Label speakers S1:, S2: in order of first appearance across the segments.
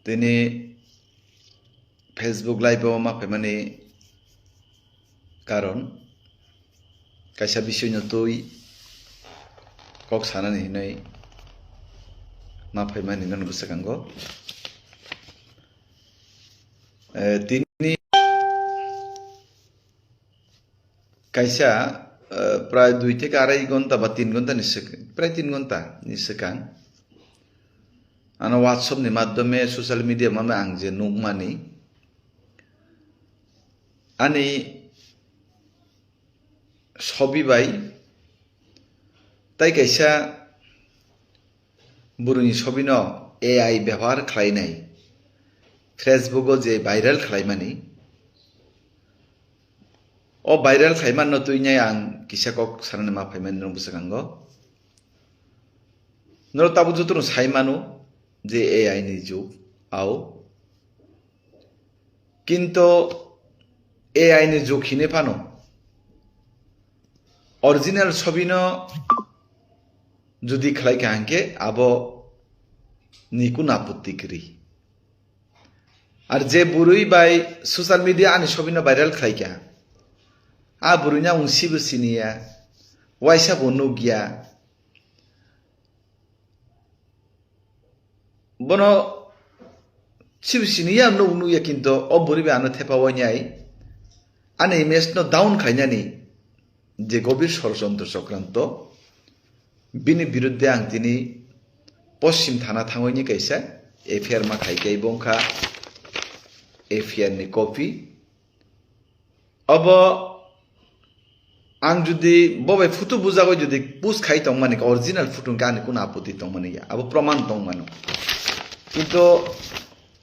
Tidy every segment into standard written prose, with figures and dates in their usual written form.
S1: Tini Facebook live o mapaimani karon kaisa bisoyno tui kok sanani hinai mapaimani non busakango tini kaisa প্রায় 2 থেকে 2.5 ঘন্টা বা 3 ঘন্টা প্রায় 3 ঘন্টা নিসেকাং আনো হোয়াটসঅ্যাপ নি মাধ্যমে সোশ্যাল মিডিয়া মামে আং যে নুকমানি আনি সবই বাই তাই কাইসা বুরুনি সবিন এআই ব্যবহার খালাইনাই ফেসবুকও যে viral খালাইমানি o viral khaiman no tuinya ang kisa kok sarane ma phaiman no busakango no tabu jutru saimanu je ai ni jug ao kinto ai ni jug hine pano original ছবিনো যদি খালাই কাঙ্কে আবো নিকুন আপত্তি করি আর যে বুরুই by social media আনি ছবিনো viral খালাই কা burunya ungsibu sinia waisa bonugia bono sibu sinia no unuya kinto oburibe ano thepa wanyai ane image no down khainani je gobir ষড়যন্ত্র চক্রান্ত bini biruddhe ang tini পশ্চিম থানা থাঙ্গইনি kaisa এফআইআর মা খাইকাই বংখা FIR ni copy abo ang যদি ববে ফুটু বুঝাগো যদি পুস খাই তং মানে original ফুটুন কানে কোন আপত্তি তং মানে আবো প্রমাণ তং মানো কিন্তু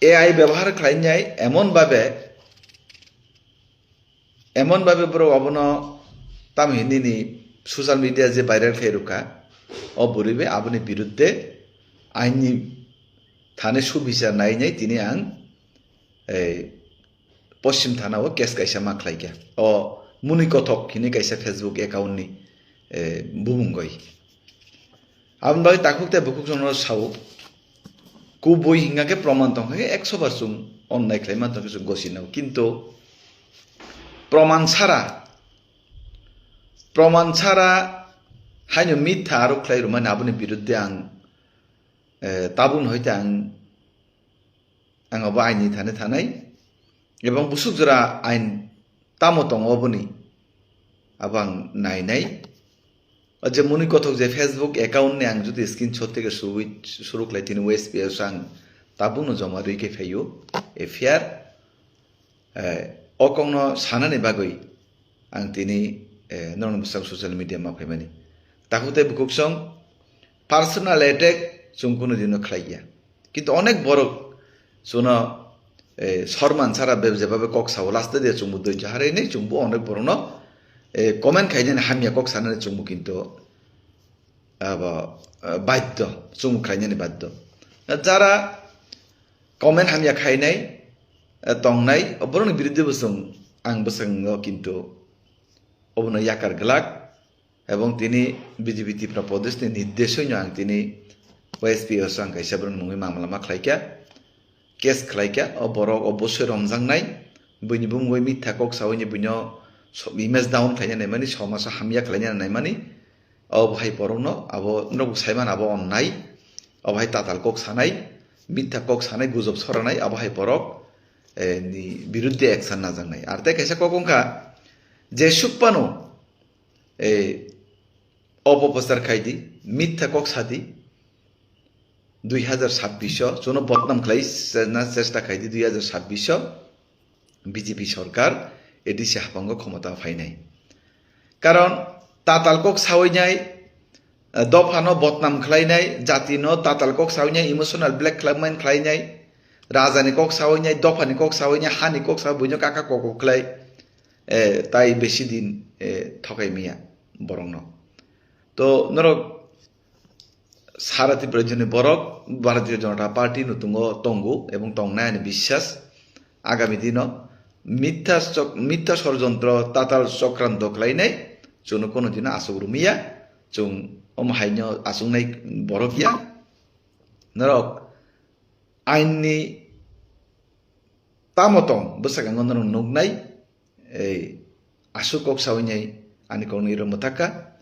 S1: এআই ব্যবহার খাইনাই এমন ভাবে বড় অবন তাম হিন্দিনি সোশ্যাল মিডিয়া যে ভাইরাল খাই রুকা ও বরিবে আপনি বিরুদ্ধে আইনি থানে সুবিচার নাই নাই তিনি আং পশ্চিম থানাও কেস কাইসা মাখলাইকা ও মুনি কথক কিনে কাইসা ফেসবুক অ্যাকাউন্ট নি বুবুঙ্গই আপন বাই তাকুকতে বুকুক জন সাউ কু বই হিঙ্গাকে প্রমাণ তংকে 100 সুং অন্যায় খাইমা তংকে সুং গসিনাও কিন্তু প্রমাণ ছাড়া হাইনো মিথ্যা আরোপ খাইরু মানে আপনি বিরুদ্ধে আং তাবুন হইতে আং অবা আইনি থানাই এবং বুসুক জরা আইন তামো তং অবনি আবাং নাই যে মুনি কথক যে ফেসবুক অ্যাকাউন্ট নে আং যদি স্ক্রিনশট থেকে শুরু খাই তিনি ওএসপিএস আং তাবুনো জমা রইকে ফাইও এফআইআর অকংন সানানি বাগৈ আং তিনি নরম বুসাং সোশ্যাল মিডিয়া মা ফাইমানি তাকুতে বুকুকসং পার্সোনাল অ্যাটাক চুমকুনো দিন খাইয়া কিন্তু অনেক বড় সোনা সরমান সারা যেভাবে কক সাও লাস্তে দিয়ে চুম্বু দই হারে নেই চুম্বু অনেক বড় ন কমেন্ট খাই যেন হামিয়া কক সানানে চুম্বু কিন্তু বাধ্য চুম্বু খাই যেন বাধ্য যারা কমেন্ট হামিয়া খাই নাই তংনাই বরং বিরুদ্ধে বসং আং বসং কিন্তু অবন ইয়াকার গলাক এবং তিনি বিজেপি ত্রিপুরা প্রদেশনি নির্দেশই আং তিনি ওএসপিএস আং কাইসা বরং মুই মামলা মা খাইকা কেস খাইকা ও বরক অবশ্যই রমজাংনাই বইনি বুঙ্গই মিথ্যা কক সাউনি বুইনো ইমেজ ডাউন খাইনাই মানি সমাজা হামিয়া খাইনাই মানি ও ভাই পরন আবো নবু সাইমান আবো অন্যায় ও ভাই তাতাল কক সানাই মিথ্যা কক সানাই গুজব ছড়ানাই আবো ভাই পরক নি বিরুদ্ধে অ্যাকশন না জানাই আর তাই কাইসা ককংকা যে সুপানো অপপ্রচার খাইদি মিথ্যা কক সাদি 2026 চনো বদনাম খাই না চেষ্টা খাইদি 2026 বিজেপি সরকার এডিসি হাপাঙ্গ ক্ষমতা ফাইনাই কারণ তাতালকক সাওইনাই দফানো বদনাম খাইনাই জাতিনো তাতালকক সাওইনাই ইমোশনাল ব্ল্যাকমেইল খাইনাই রাজানি কক সাওইনাই দফানি কক সাওইনাই হানি কক সাও বুইনো কাকা কক খাই তাই বেশি দিন ঠকাই মিয়া বরং ন তো নরক সারা ত্রিপুরার জন্য বরক ভারতীয় জনতা পার্টি নতুন তঙ্গু এবং তংনায়নি বিশ্বাস আগামী দিন মিথ্যা ষড়যন্ত্র তাতাল চক্রান্ত খাইনাই চুনো কোনো দিন আসুক রুমিয়া চুং অমহাইন্য আসুংনাই বরকিয়া নরক আইননি tamotong besaka ngono nugnai ei asukok sawinyai ani kong niro mutaka